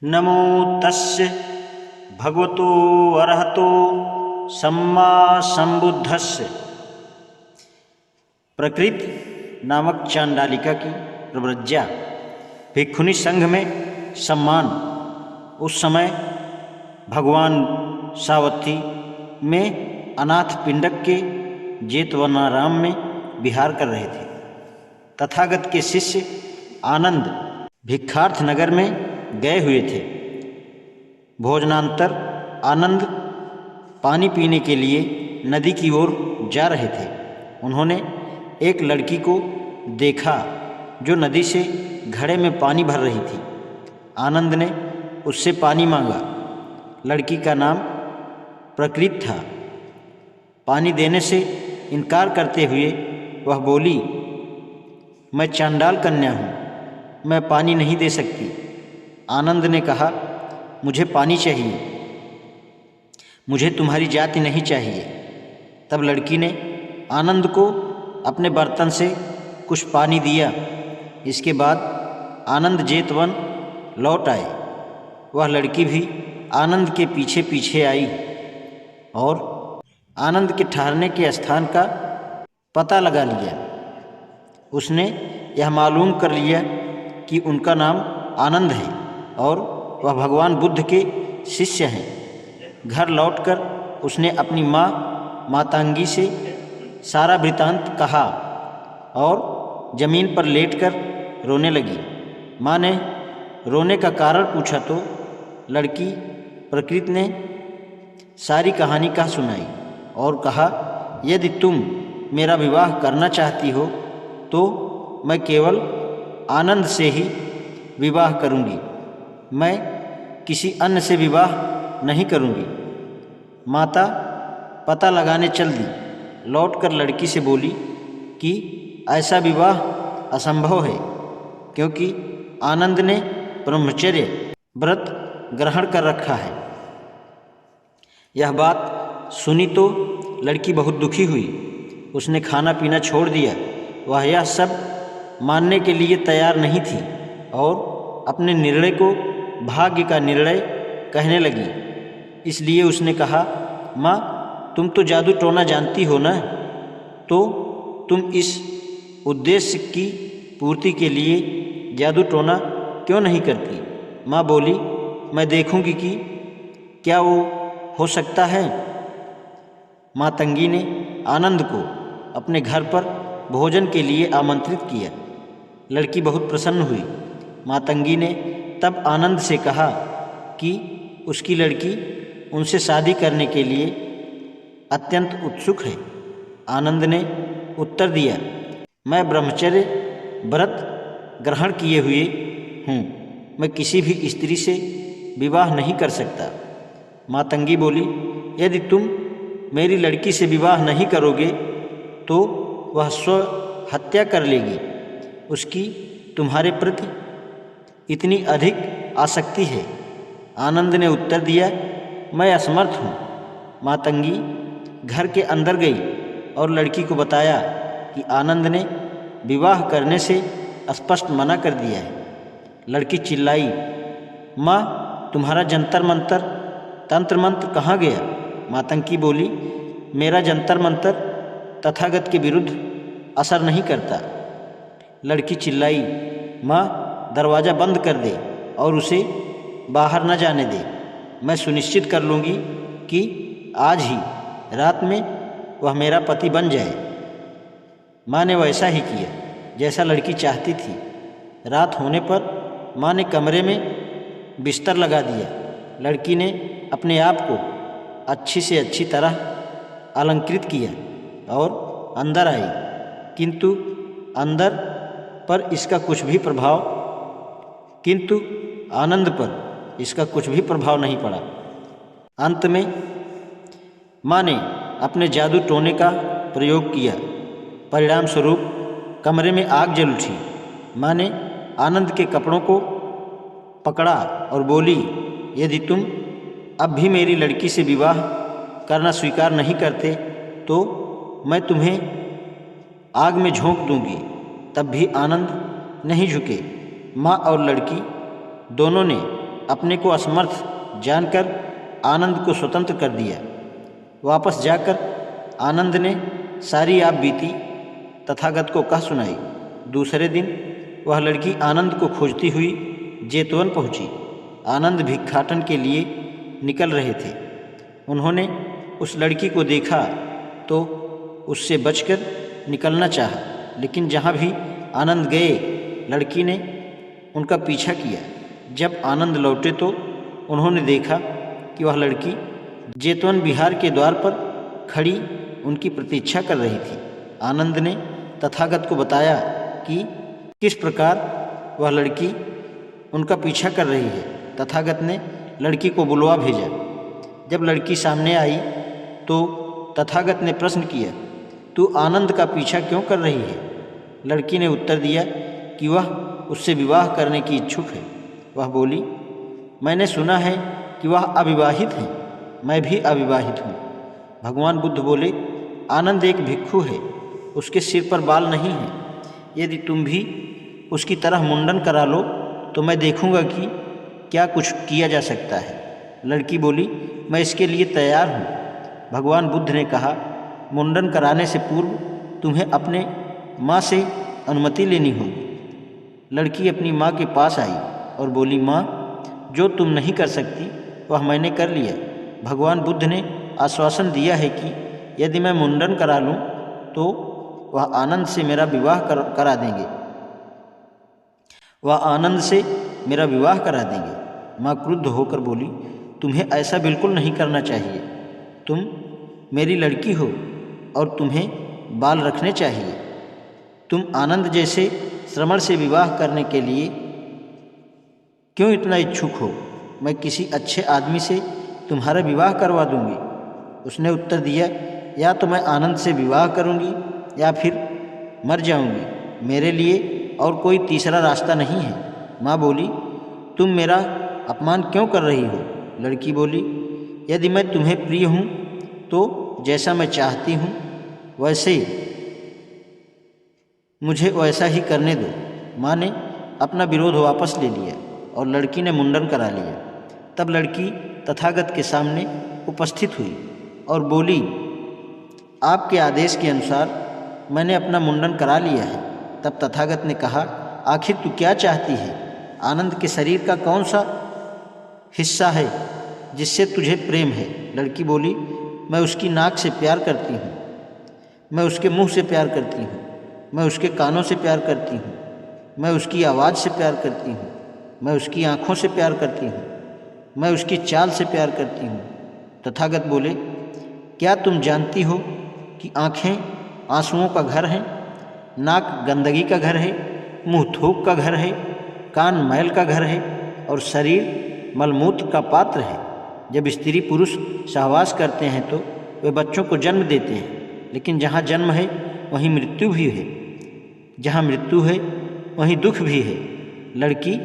नमो तस्य भगवतो अरहतो सम्मा संबुद्धस्य। प्रकृत नामक चांडालिका की प्रव्रज्या भिक्षुणी संघ में सम्मान। उस समय भगवान सावथी में अनाथ पिंडक के जेतवनाराम में विहार कर रहे थे। तथागत के शिष्य आनंद भिक्षार्थ नगर में गए हुए थे। भोजनांतर आनंद पानी पीने के लिए नदी की ओर जा रहे थे। उन्होंने एक लड़की को देखा जो नदी से घड़े में पानी भर रही थी। आनंद ने उससे पानी मांगा। लड़की का नाम प्रकृत था। पानी देने से इनकार करते हुए वह बोली, मैं चांडाल कन्या हूँ, मैं पानी नहीं दे सकती। आनंद ने कहा, मुझे पानी चाहिए, मुझे तुम्हारी जाति नहीं चाहिए। तब लड़की ने आनंद को अपने बर्तन से कुछ पानी दिया। इसके बाद आनंद जेतवन लौट आए। वह लड़की भी आनंद के पीछे पीछे आई और आनंद के ठहरने के स्थान का पता लगा लिया। उसने यह मालूम कर लिया कि उनका नाम आनंद है और वह भगवान बुद्ध के शिष्य हैं। घर लौटकर उसने अपनी माँ मातंगी से सारा वृतांत कहा और जमीन पर लेटकर रोने लगी। माँ ने रोने का कारण पूछा तो लड़की प्रकृत ने सारी कहानी कह सुनाई और कहा, यदि तुम मेरा विवाह करना चाहती हो तो मैं केवल आनंद से ही विवाह करूंगी, मैं किसी अन्य से विवाह नहीं करूंगी। माता पता लगाने चल दी। लौटकर लड़की से बोली कि ऐसा विवाह असंभव है क्योंकि आनंद ने ब्रह्मचर्य व्रत ग्रहण कर रखा है। यह बात सुनी तो लड़की बहुत दुखी हुई। उसने खाना पीना छोड़ दिया। वह यह सब मानने के लिए तैयार नहीं थी और अपने निर्णय को भाग्य का निर्णय कहने लगी। इसलिए उसने कहा, माँ तुम तो जादू टोना जानती हो ना, तो तुम इस उद्देश्य की पूर्ति के लिए जादू टोना क्यों नहीं करती। माँ बोली, मैं देखूंगी कि क्या वो हो सकता है। मातंगी ने आनंद को अपने घर पर भोजन के लिए आमंत्रित किया। लड़की बहुत प्रसन्न हुई। मातंगी ने तब आनंद से कहा कि उसकी लड़की उनसे शादी करने के लिए अत्यंत उत्सुक है। आनंद ने उत्तर दिया, मैं ब्रह्मचर्य व्रत ग्रहण किए हुए हूँ, मैं किसी भी स्त्री से विवाह नहीं कर सकता। मातंगी बोली, यदि तुम मेरी लड़की से विवाह नहीं करोगे तो वह स्व हत्या कर लेगी। उसकी तुम्हारे प्रति इतनी अधिक आसक्ति है। आनंद ने उत्तर दिया, मैं असमर्थ हूँ। मातंगी घर के अंदर गई और लड़की को बताया कि आनंद ने विवाह करने से स्पष्ट मना कर दिया है। लड़की चिल्लाई, माँ तुम्हारा जंतर मंतर तंत्र मंत्र कहाँ गया। मातंगी बोली, मेरा जंतर मंतर तथागत के विरुद्ध असर नहीं करता। लड़की चिल्लाई, माँ दरवाज़ा बंद कर दे और उसे बाहर न जाने दे। मैं सुनिश्चित कर लूँगी कि आज ही रात में वह मेरा पति बन जाए। माँ ने वैसा ही किया जैसा लड़की चाहती थी। रात होने पर माँ ने कमरे में बिस्तर लगा दिया। लड़की ने अपने आप को अच्छी से अच्छी तरह अलंकृत किया और अंदर आई, किंतु अंदर पर इसका कुछ भी प्रभाव आनंद पर इसका कुछ भी प्रभाव नहीं पड़ा। अंत में माँ ने अपने जादू टोने का प्रयोग किया। परिणाम स्वरूप कमरे में आग जल उठी। माँ ने आनंद के कपड़ों को पकड़ा और बोली, यदि तुम अब भी मेरी लड़की से विवाह करना स्वीकार नहीं करते तो मैं तुम्हें आग में झोंक दूंगी। तब भी आनंद नहीं झुके। माँ और लड़की दोनों ने अपने को असमर्थ जानकर आनंद को स्वतंत्र कर दिया। वापस जाकर आनंद ने सारी आप बीती तथागत को कह सुनाई। दूसरे दिन वह लड़की आनंद को खोजती हुई जेतवन पहुंची। आनंद भिक्षाटन के लिए निकल रहे थे। उन्होंने उस लड़की को देखा तो उससे बचकर निकलना चाहा, लेकिन जहाँ भी आनंद गए लड़की ने उनका पीछा किया। जब आनंद लौटे तो उन्होंने देखा कि वह लड़की जेतवन विहार के द्वार पर खड़ी उनकी प्रतीक्षा कर रही थी। आनंद ने तथागत को बताया कि किस प्रकार वह लड़की उनका पीछा कर रही है। तथागत ने लड़की को बुलवा भेजा। जब लड़की सामने आई तो तथागत ने प्रश्न किया, तू आनंद का पीछा क्यों कर रही है? लड़की ने उत्तर दिया कि वह उससे विवाह करने की इच्छुक है। वह बोली, मैंने सुना है कि वह अविवाहित हैं, मैं भी अविवाहित हूँ। भगवान बुद्ध बोले, आनंद एक भिक्षु है, उसके सिर पर बाल नहीं है। यदि तुम भी उसकी तरह मुंडन करा लो तो मैं देखूँगा कि क्या कुछ किया जा सकता है। लड़की बोली, मैं इसके लिए तैयार हूँ। भगवान बुद्ध ने कहा, मुंडन कराने से पूर्व तुम्हें अपने माँ से अनुमति लेनी होगी। लड़की अपनी माँ के पास आई और बोली, माँ, जो तुम नहीं कर सकती वह मैंने कर लिया। भगवान बुद्ध ने आश्वासन दिया है कि यदि मैं मुंडन करा लूँ तो वह आनंद से मेरा विवाह करा देंगे। वह आनंद से मेरा विवाह करा देंगे। माँ क्रुद्ध होकर बोली, तुम्हें ऐसा बिल्कुल नहीं करना चाहिए। तुम मेरी लड़की हो और तुम्हें बाल रखने चाहिए। तुम आनंद जैसे श्रमण से विवाह करने के लिए क्यों इतना इच्छुक हो? मैं किसी अच्छे आदमी से तुम्हारा विवाह करवा दूंगी। उसने उत्तर दिया, या तो मैं आनंद से विवाह करूंगी या फिर मर जाऊंगी। मेरे लिए और कोई तीसरा रास्ता नहीं है। माँ बोली, तुम मेरा अपमान क्यों कर रही हो? लड़की बोली, यदि मैं तुम्हें प्रिय हूँ तो जैसा मैं चाहती हूँ वैसे मुझे वैसा ही करने दो। माँ ने अपना विरोध वापस ले लिया और लड़की ने मुंडन करा लिया। तब लड़की तथागत के सामने उपस्थित हुई और बोली, आपके आदेश के अनुसार मैंने अपना मुंडन करा लिया है। तब तथागत ने कहा, आखिर तू क्या चाहती है? आनंद के शरीर का कौन सा हिस्सा है जिससे तुझे प्रेम है? लड़की बोली, मैं उसकी नाक से प्यार करती हूँ, मैं उसके मुंह से प्यार करती हूँ, मैं उसके कानों से प्यार करती हूँ, मैं उसकी आवाज़ से प्यार करती हूँ, मैं उसकी आँखों से प्यार करती हूँ, मैं उसकी चाल से प्यार करती हूँ। तथागत बोले, क्या तुम जानती हो कि आँखें आंसुओं का घर है, नाक गंदगी का घर है, मुँह थूक का घर है, कान मैल का घर है और शरीर मलमूत्र का पात्र है। जब स्त्री पुरुष सहवास करते हैं तो वे बच्चों को जन्म देते हैं, लेकिन जहाँ जन्म है वहीं मृत्यु भी है, जहाँ मृत्यु है वहीं दुख भी है। लड़की,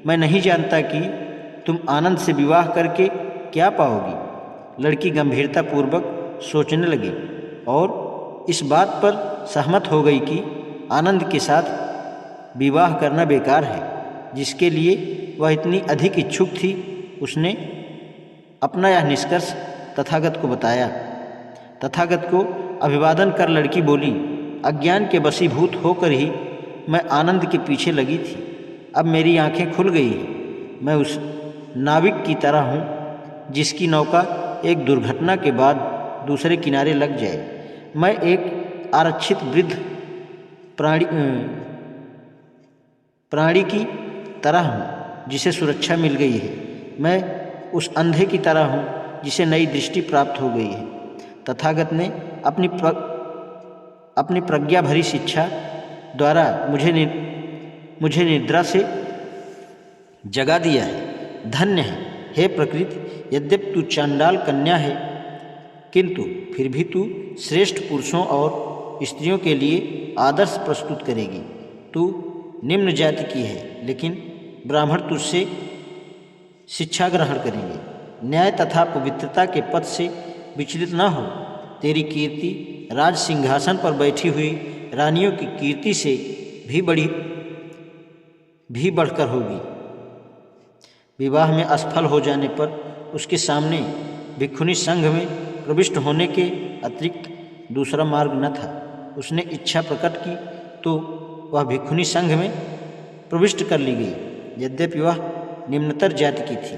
मैं नहीं जानता कि तुम आनंद से विवाह करके क्या पाओगी। लड़की गंभीरतापूर्वक सोचने लगी और इस बात पर सहमत हो गई कि आनंद के साथ विवाह करना बेकार है, जिसके लिए वह इतनी अधिक इच्छुक थी। उसने अपना यह निष्कर्ष तथागत को बताया। तथागत को अभिवादन कर लड़की बोली, अज्ञान के वशीभूत होकर ही मैं आनंद के पीछे लगी थी। अब मेरी आंखें खुल गई हैं। मैं उस नाविक की तरह हूँ जिसकी नौका एक दुर्घटना के बाद दूसरे किनारे लग जाए। मैं एक आरक्षित वृद्ध प्राणी की तरह हूँ जिसे सुरक्षा मिल गई है। मैं उस अंधे की तरह हूँ जिसे नई दृष्टि प्राप्त हो गई है। तथागत ने अपनी प्रज्ञा भरी शिक्षा द्वारा मुझे निद्रा से जगा दिया है। धन्य है हे प्रकृति, यद्यपि तू चांडाल कन्या है किंतु फिर भी तू श्रेष्ठ पुरुषों और स्त्रियों के लिए आदर्श प्रस्तुत करेगी। तू निम्न जाति की है, लेकिन ब्राह्मण तुझसे शिक्षा ग्रहण करेंगे। न्याय तथा पवित्रता के पथ से विचलित न हो। तेरी कीर्ति राज सिंहासन पर बैठी हुई रानियों की कीर्ति से भी बढ़कर होगी। विवाह में असफल हो जाने पर उसके सामने भिक्षुणी संघ में प्रविष्ट होने के अतिरिक्त दूसरा मार्ग न था। उसने इच्छा प्रकट की तो वह भिक्षुणी संघ में प्रविष्ट कर ली गई, यद्यपि वह निम्नतर जाति की थी।